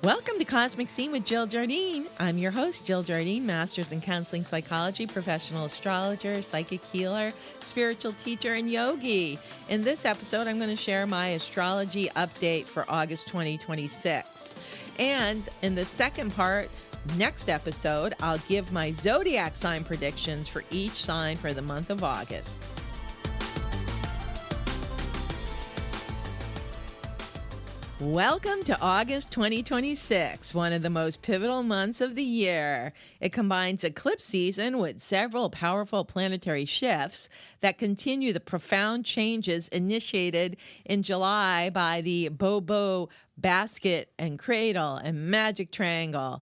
Welcome to Cosmic Scene with Jill Jardine. I'm your host, Jill Jardine, Master's in Counseling Psychology, professional astrologer, psychic healer, spiritual teacher, and yogi. In this episode, I'm going to share my astrology update for August 2026. And in the second part, next episode, I'll give my zodiac sign predictions for each sign for the month of August. Welcome to August 2026, one of the most pivotal months of the year. It combines eclipse season with several powerful planetary shifts that continue the profound changes initiated in July by the Bobo basket and cradle and magic triangle.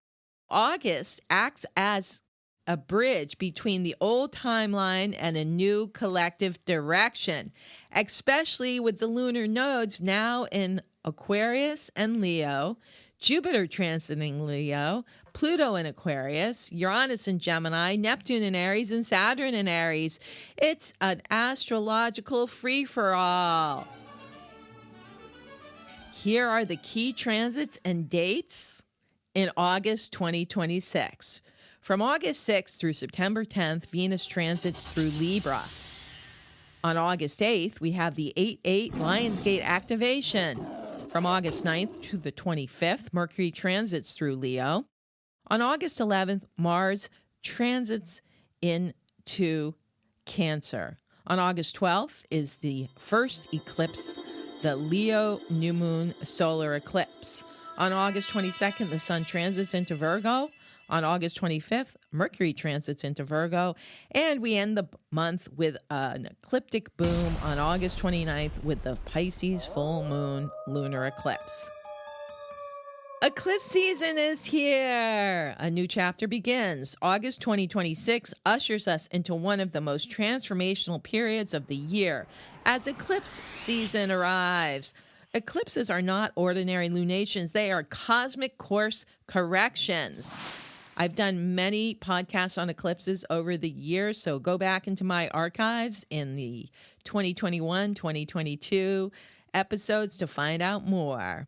August acts as a bridge between the old timeline and a new collective direction, especially with the lunar nodes now in Aquarius and Leo, Jupiter transiting Leo, Pluto in Aquarius, Uranus in Gemini, Neptune in Aries, and Saturn in Aries. It's an astrological free-for-all. Here are the key transits and dates in August 2026. From August 6th through September 10th, Venus transits through Libra. On August 8th, we have the 8-8 Lionsgate activation. From August 9th to the 25th, Mercury transits through Leo. On August 11th, Mars transits into Cancer. On August 12th is the first eclipse, the Leo new moon solar eclipse. On August 22nd, the Sun transits into Virgo. On August 25th, Mercury transits into Virgo, and we end the month with an ecliptic boom on August 29th with the Pisces full moon lunar eclipse. Eclipse season is here. A new chapter begins. August 2026 ushers us into one of the most transformational periods of the year as eclipse season arrives. Eclipses are not ordinary lunations. They are cosmic course corrections. I've done many podcasts on eclipses over the years, so go back into my archives in the 2021, 2022 episodes to find out more.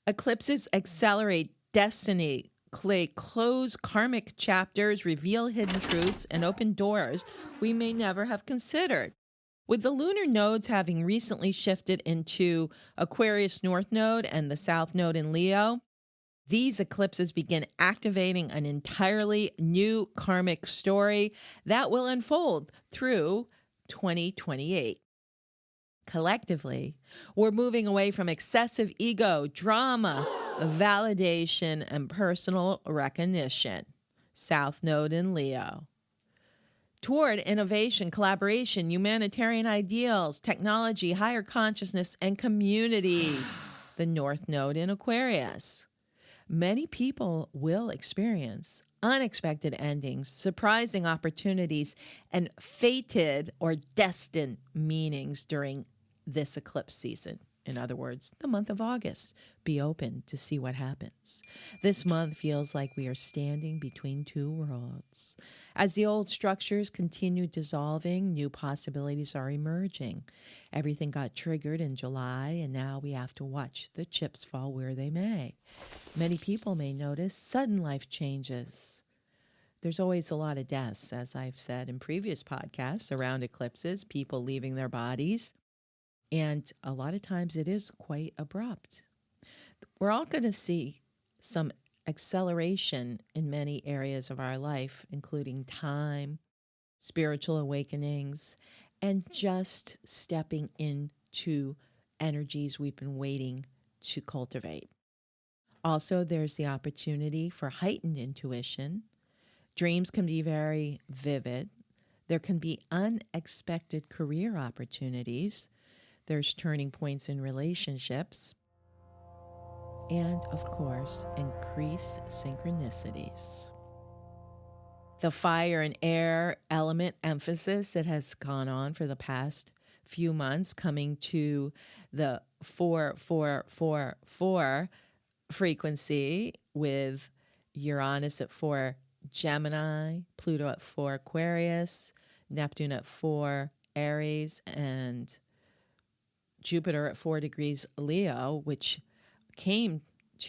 Eclipses accelerate destiny, close karmic chapters, reveal hidden truths, and open doors we may never have considered. With the lunar nodes having recently shifted into Aquarius North Node and the South Node in Leo, these eclipses begin activating an entirely new karmic story that will unfold through 2028. Collectively, we're moving away from excessive ego, drama, validation, and personal recognition. South Node in Leo. Toward innovation, collaboration, humanitarian ideals, technology, higher consciousness, and community. The North Node in Aquarius. Many people will experience unexpected endings, surprising opportunities, and fated or destined meanings during this eclipse season. In other words, the month of August. Be open to see what happens. This month feels like we are standing between two worlds. As the old structures continue dissolving, new possibilities are emerging. Everything got triggered in July, and now we have to watch the chips fall where they may. Many people may notice sudden life changes. There's always a lot of deaths, as I've said in previous podcasts, around eclipses, people leaving their bodies. And a lot of times it is quite abrupt. We're all going to see some acceleration in many areas of our life, including time, spiritual awakenings, and just stepping into energies we've been waiting to cultivate. Also, there's the opportunity for heightened intuition. Dreams can be very vivid. There can be unexpected career opportunities. There's turning points in relationships. And, of course, increased synchronicities. The fire and air element emphasis that has gone on for the past few months, coming to the 444 frequency with Uranus at 4 Gemini, Pluto at 4 Aquarius, Neptune at 4 Aries, and Jupiter at 4 degrees Leo, which came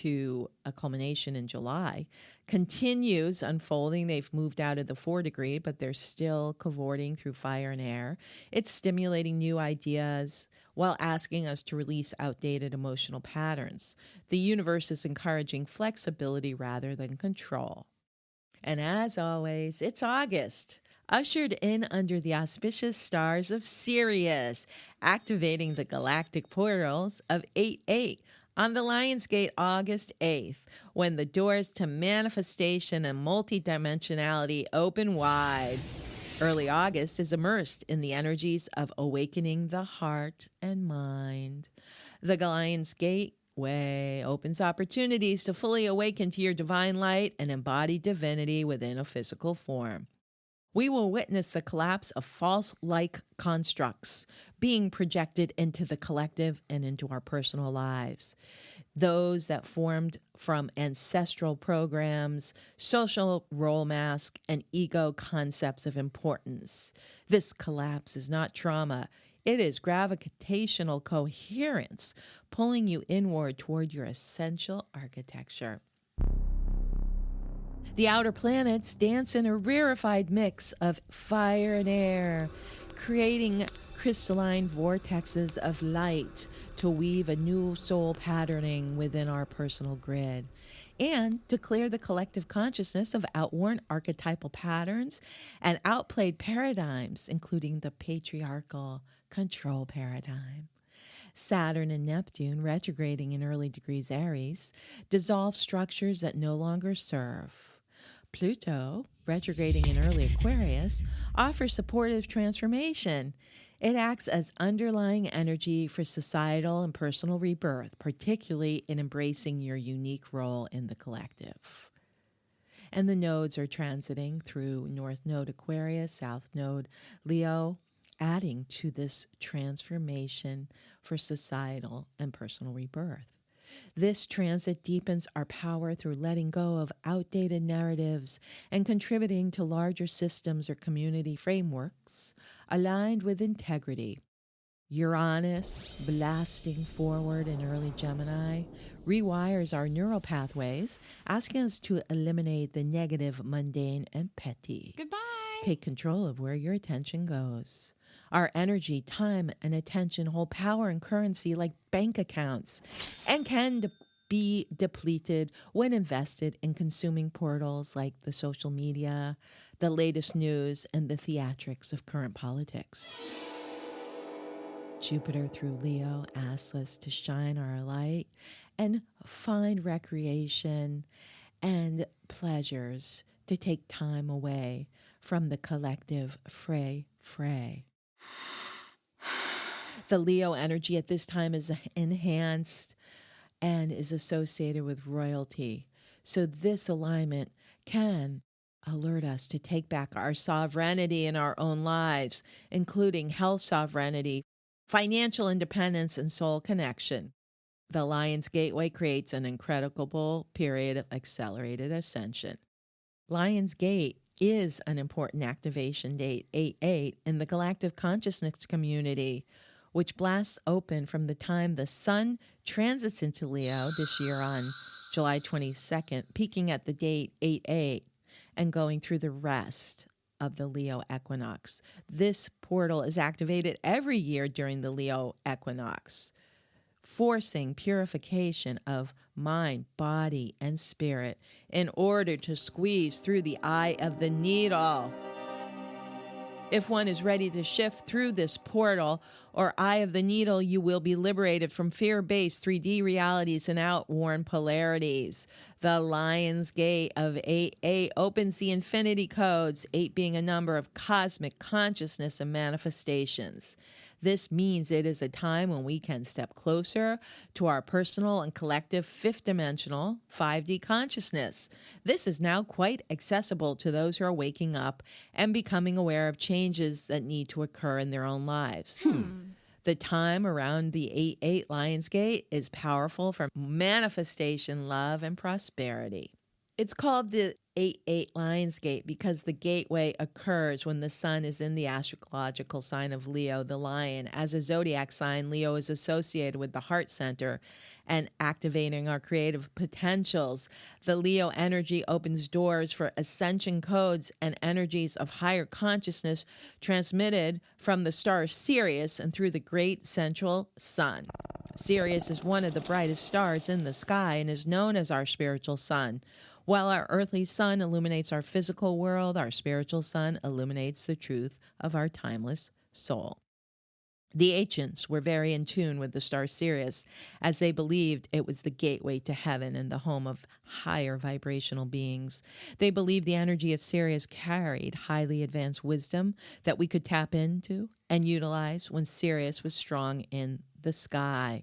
to a culmination in July, continues unfolding. They've moved out of the 4 degree, but they're still cavorting through fire and air. It's stimulating new ideas while asking us to release outdated emotional patterns. The universe is encouraging flexibility rather than control. And as always, it's August, ushered in under the auspicious stars of Sirius, activating the galactic portals of 8-8 on the Lionsgate August 8th, when the doors to manifestation and multidimensionality open wide. Early August is immersed in the energies of awakening the heart and mind. The Lionsgate Way opens opportunities to fully awaken to your divine light and embody divinity within a physical form. We will witness the collapse of false-like constructs being projected into the collective and into our personal lives. Those that formed from ancestral programs, social role mask, and ego concepts of importance. This collapse is not trauma. It is gravitational coherence, pulling you inward toward your essential architecture. The outer planets dance in a rarefied mix of fire and air, creating crystalline vortexes of light to weave a new soul patterning within our personal grid, and to clear the collective consciousness of outworn archetypal patterns and outplayed paradigms, including the patriarchal control paradigm. Saturn and Neptune, retrograding in early degrees Aries, dissolve structures that no longer serve. Pluto, retrograding in early Aquarius, offers supportive transformation. It acts as underlying energy for societal and personal rebirth, particularly in embracing your unique role in the collective. And the nodes are transiting through North Node Aquarius, South Node Leo, adding to this transformation for societal and personal rebirth. This transit deepens our power through letting go of outdated narratives and contributing to larger systems or community frameworks aligned with integrity. Uranus, blasting forward in early Gemini, rewires our neural pathways, asking us to eliminate the negative, mundane, and petty. Goodbye. Take control of where your attention goes. Our energy, time, and attention hold power and currency like bank accounts and can be depleted when invested in consuming portals like the social media, the latest news, and the theatrics of current politics. Jupiter through Leo asks us to shine our light and find recreation and pleasures to take time away from the collective fray. The Leo energy at this time is enhanced and is associated with royalty. So this alignment can alert us to take back our sovereignty in our own lives, including health sovereignty, financial independence, and soul connection. The Lionsgate Way creates an incredible period of accelerated ascension. Lionsgate is an important activation date, 8-8, in the galactic consciousness community, which blasts open from the time the sun transits into Leo this year on July 22nd, peaking at the date 8-8 and going through the rest of the Leo equinox. This portal is activated every year during the Leo equinox, forcing purification of mind, body, and spirit in order to squeeze through the eye of the needle. If one is ready to shift through this portal or eye of the needle, you will be liberated from fear-based 3D realities and outworn polarities. The Lionsgate of 8-8 opens the infinity codes, 8 being a number of cosmic consciousness and manifestations. This means it is a time when we can step closer to our personal and collective fifth dimensional 5D consciousness. This is now quite accessible to those who are waking up and becoming aware of changes that need to occur in their own lives. The time around the 8-8 Lionsgate is powerful for manifestation, love, and prosperity. It's called the 8-8 Lionsgate because the gateway occurs when the sun is in the astrological sign of Leo, the lion. As a zodiac sign, Leo is associated with the heart center and activating our creative potentials. The Leo energy opens doors for ascension codes and energies of higher consciousness transmitted from the star Sirius and through the great central sun. Sirius is one of the brightest stars in the sky and is known as our spiritual sun. While our earthly sun illuminates our physical world, our spiritual sun illuminates the truth of our timeless soul. The ancients were very in tune with the star Sirius, as they believed it was the gateway to heaven and the home of higher vibrational beings. They believed the energy of Sirius carried highly advanced wisdom that we could tap into and utilize when Sirius was strong in the sky.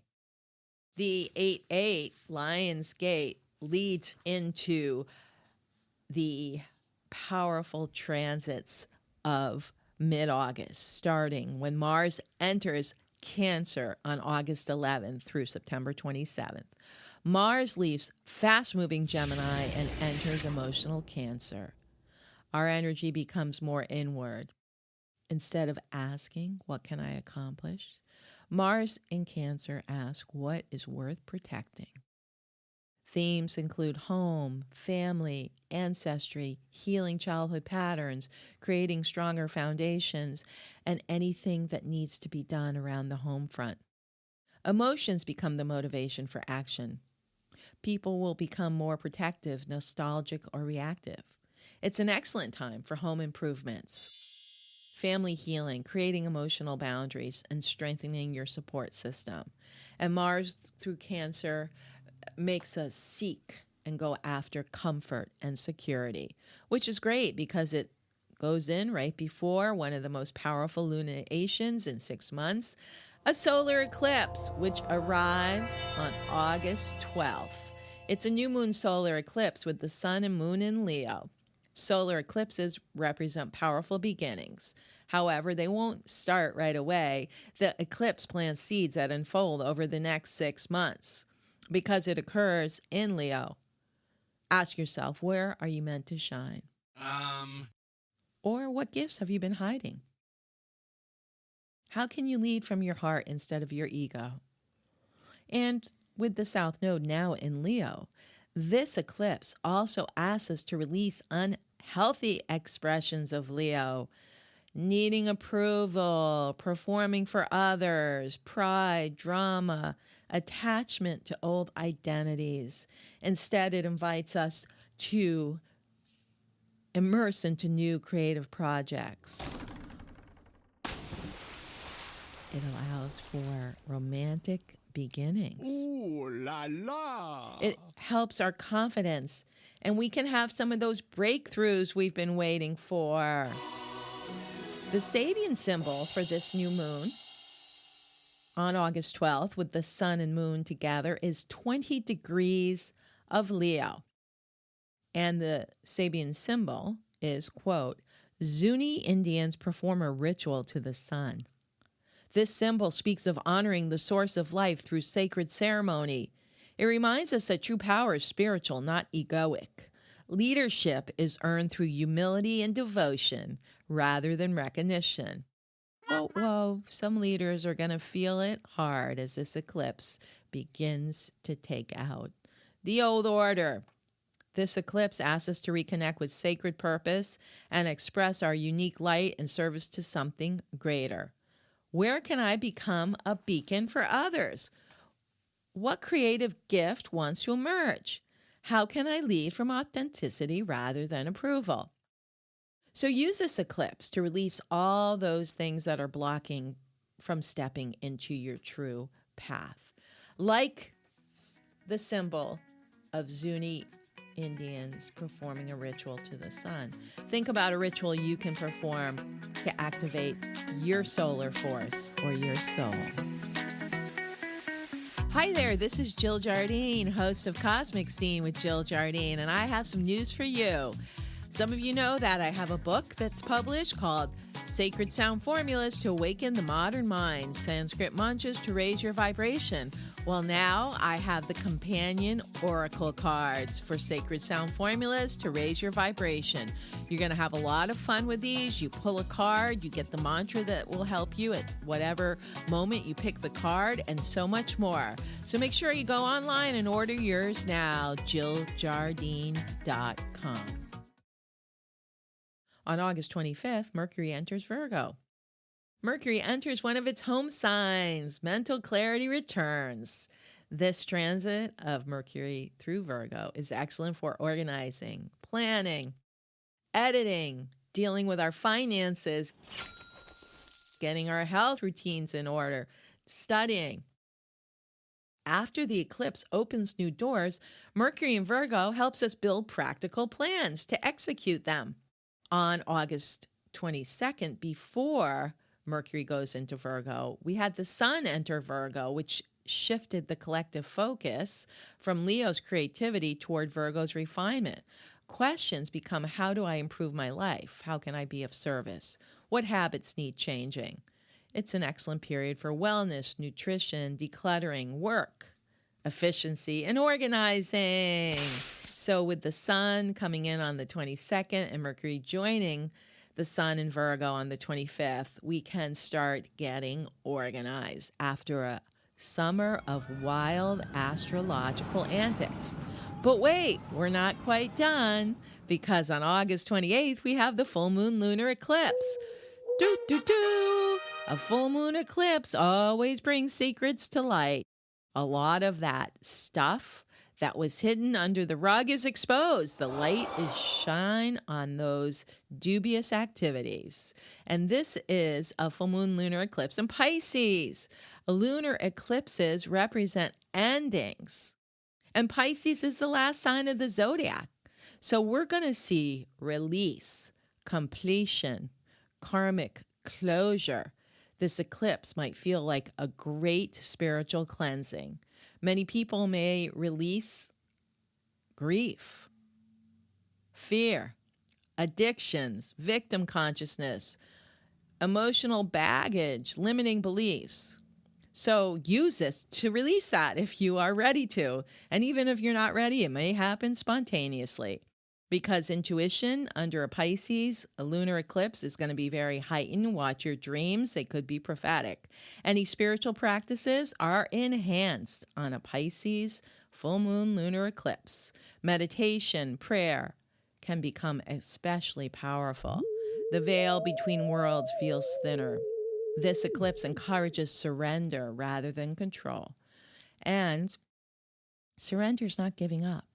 The 8-8 Lionsgate leads into the powerful transits of mid-August, starting when Mars enters Cancer on August 11th through September 27th. Mars leaves fast-moving Gemini and enters emotional Cancer. Our energy becomes more inward. Instead of asking, what can I accomplish? Mars in Cancer asks, what is worth protecting? Themes include home, family, ancestry, healing childhood patterns, creating stronger foundations, and anything that needs to be done around the home front. Emotions become the motivation for action. People will become more protective, nostalgic, or reactive. It's an excellent time for home improvements, family healing, creating emotional boundaries, and strengthening your support system. And Mars through Cancer makes us seek and go after comfort and security, which is great because it goes in right before one of the most powerful lunations in 6 months, a solar eclipse, which arrives on August 12th. It's a new moon solar eclipse with the sun and moon in Leo. Solar eclipses represent powerful beginnings. However, they won't start right away. The eclipse plants seeds that unfold over the next 6 months. Because it occurs in Leo, ask yourself, where are you meant to shine? Or what gifts have you been hiding? How can you lead from your heart instead of your ego? And with the South Node now in Leo, this eclipse also asks us to release unhealthy expressions of Leo, needing approval, performing for others, pride, drama, attachment to old identities. Instead, it invites us to immerse into new creative projects. It allows for romantic beginnings. Ooh la la! It helps our confidence, and we can have some of those breakthroughs we've been waiting for. The Sabian symbol for this new moon on August 12th, with the sun and moon together, is 20 degrees of Leo. And the Sabian symbol is, quote, Zuni Indians perform a ritual to the sun. This symbol speaks of honoring the source of life through sacred ceremony. It reminds us that true power is spiritual, not egoic. Leadership is earned through humility and devotion rather than recognition. Whoa, some leaders are going to feel it hard as this eclipse begins to take out the old order. This eclipse asks us to reconnect with sacred purpose and express our unique light in service to something greater. Where can I become a beacon for others? What creative gift wants to emerge? How can I lead from authenticity rather than approval? So use this eclipse to release all those things that are blocking from stepping into your true path. Like the symbol of Zuni Indians performing a ritual to the sun. Think about a ritual you can perform to activate your solar force or your soul. Hi there, this is Jill Jardine, host of Cosmic Scene with Jill Jardine, and I have some news for you. Some of you know that I have a book that's published called Sacred sound formulas to awaken the modern mind, Sanskrit mantras to raise your vibration. Well, now I have the companion oracle cards for sacred sound formulas to raise your vibration. You're going to have a lot of fun with these. You pull a card, you get the mantra that will help you at whatever moment you pick the card, and so much more. So make sure you go online and order yours now, JillJardine.com. On August 25th, Mercury enters Virgo. Mercury enters one of its home signs. Mental clarity returns. This transit of Mercury through Virgo is excellent for organizing, planning, editing, dealing with our finances, getting our health routines in order, studying. After the eclipse opens new doors, Mercury in Virgo helps us build practical plans to execute them. On August 22nd, before Mercury goes into Virgo, we had the Sun enter Virgo, which shifted the collective focus from Leo's creativity toward Virgo's refinement. Questions become, how do I improve my life? How can I be of service? What habits need changing? It's an excellent period for wellness, nutrition, decluttering, work, efficiency, and organizing. So with the Sun coming in on the 22nd and Mercury joining the Sun in Virgo on the 25th, we can start getting organized after a summer of wild astrological antics. But wait, we're not quite done, because on August 28th, we have the full moon lunar eclipse. A full moon eclipse always brings secrets to light. A lot of that stuff that was hidden under the rug is exposed. The light is shine on those dubious activities. And this is a full moon lunar eclipse in Pisces. Lunar eclipses represent endings. And Pisces is the last sign of the zodiac. So we're going to see release, completion, karmic closure. This eclipse might feel like a great spiritual cleansing. Many people may release grief, fear, addictions, victim consciousness, emotional baggage, limiting beliefs. So use this to release that if you are ready to. And even if you're not ready, it may happen spontaneously. Because intuition under a Pisces, a lunar eclipse is going to be very heightened. Watch your dreams. They could be prophetic. Any spiritual practices are enhanced on a Pisces full moon lunar eclipse. Meditation, prayer can become especially powerful. The veil between worlds feels thinner. This eclipse encourages surrender rather than control. And surrender is not giving up.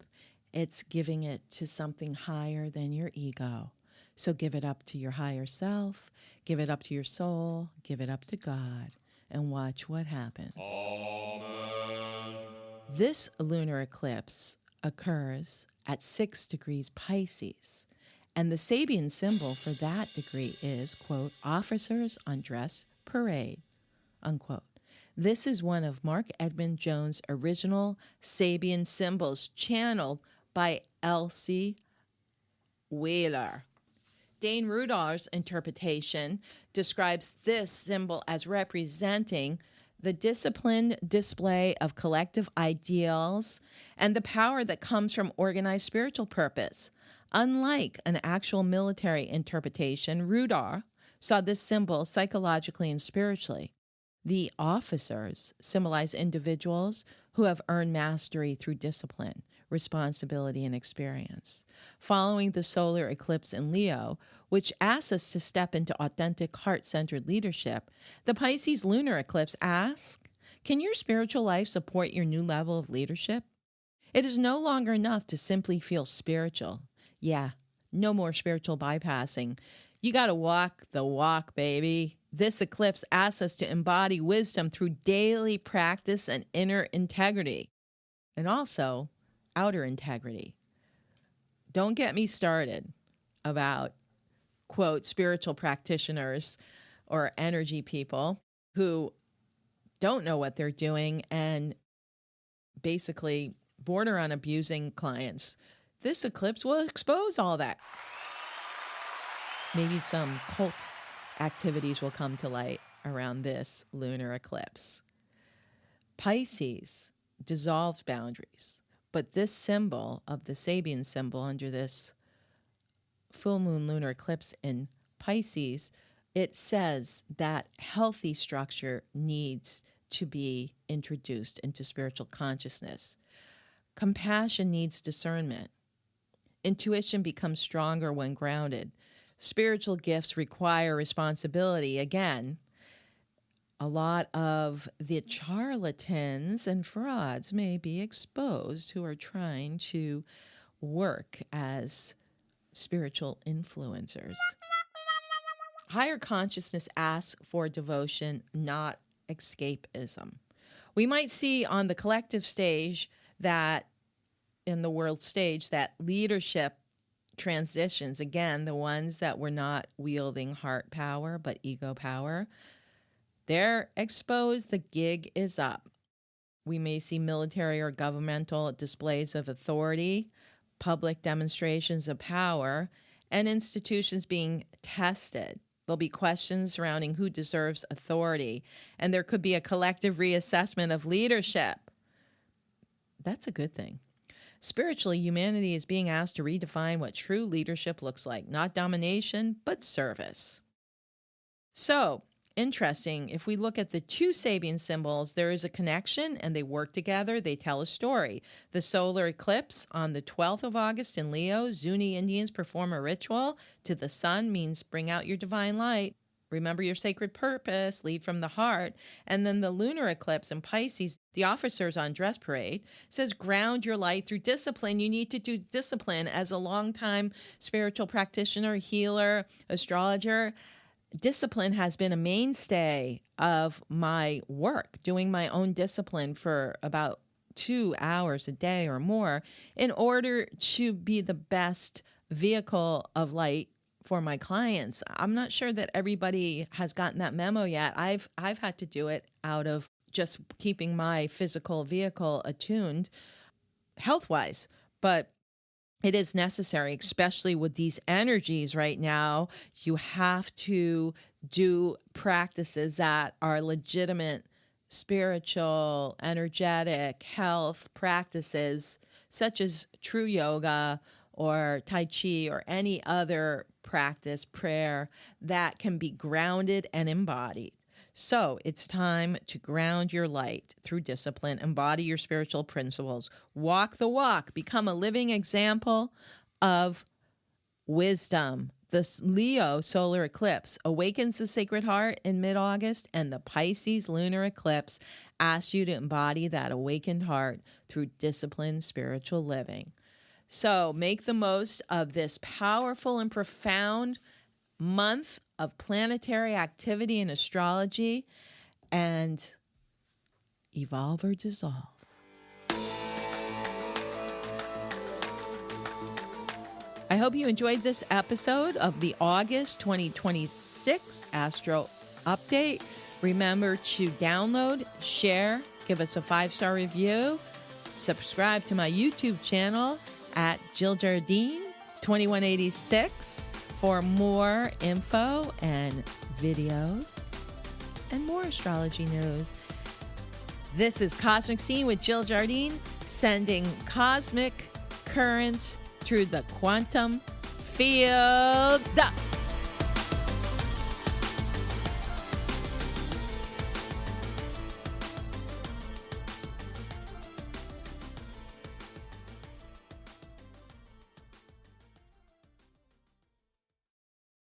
It's giving it to something higher than your ego. So give it up to your higher self, give it up to your soul, give it up to God, and watch what happens. Amen. This lunar eclipse occurs at 6 degrees Pisces, and the Sabian symbol for that degree is, quote, officers on dress parade, unquote. This is one of Mark Edmund Jones' original Sabian symbols, channeled by Elsie Wheeler. Dane Rudolph's interpretation describes this symbol as representing the disciplined display of collective ideals and the power that comes from organized spiritual purpose. Unlike an actual military interpretation, Rudolph saw this symbol psychologically and spiritually. The officers symbolize individuals who have earned mastery through discipline, responsibility, and experience. Following the solar eclipse in Leo, which asks us to step into authentic, heart-centered leadership, the Pisces lunar eclipse asks, can your spiritual life support your new level of leadership? It is no longer enough to simply feel spiritual. Yeah, no more spiritual bypassing. You got to walk the walk, baby. This eclipse asks us to embody wisdom through daily practice and inner integrity, and also outer integrity. Don't get me started about, quote, spiritual practitioners or energy people who don't know what they're doing and basically border on abusing clients. This eclipse will expose all that. Maybe some cult activities will come to light around this lunar eclipse. Pisces dissolves boundaries, but this symbol of the Sabian symbol under this full moon lunar eclipse in Pisces, it says that healthy structure needs to be introduced into spiritual consciousness. Compassion needs discernment. Intuition becomes stronger when grounded. Spiritual gifts require responsibility. Again, a lot of the charlatans and frauds may be exposed who are trying to work as spiritual influencers. Higher consciousness asks for devotion, not escapism. We might see on the collective stage that in the world stage that leadership transitions, again, the ones that were not wielding heart power but ego power, they're exposed. The gig is up. We may see military or governmental displays of authority, public demonstrations of power, and institutions being tested. There'll be questions surrounding who deserves authority, and there could be a collective reassessment of leadership. That's a good thing. Spiritually, humanity is being asked to redefine what true leadership looks like, not domination, but service. So, interesting, if we look at the two Sabian symbols, there is a connection and they work together. They tell a story. The solar eclipse on the 12th of August in Leo, Zuni Indians perform a ritual to the sun, means bring out your divine light. Remember your sacred purpose, lead from the heart. And then the lunar eclipse in Pisces, the officers on dress parade, says ground your light through discipline. You need to do discipline. As a longtime spiritual practitioner, healer, astrologer, discipline has been a mainstay of my work, doing my own discipline for about 2 hours a day or more in order to be the best vehicle of light for my clients. I'm not sure that everybody has gotten that memo yet. I've had to do it out of just keeping my physical vehicle attuned health-wise, but it is necessary, especially with these energies right now. You have to do practices that are legitimate spiritual, energetic, health practices, such as true yoga or Tai Chi or any other practice, prayer, that can be grounded and embodied. So it's time to ground your light through discipline, embody your spiritual principles, walk the walk, become a living example of wisdom. The Leo solar eclipse awakens the sacred heart in mid-August, and the Pisces lunar eclipse asks you to embody that awakened heart through disciplined spiritual living. So make the most of this powerful and profound month of planetary activity in astrology and evolve or dissolve. I hope you enjoyed this episode of the August 2026 Astro Update. Remember to download, share, give us a 5-star review, subscribe to my YouTube channel at Jill Jardine 2186 for more info and videos and more astrology news. This is Cosmic Scene with Jill Jardine, sending cosmic currents through the quantum field.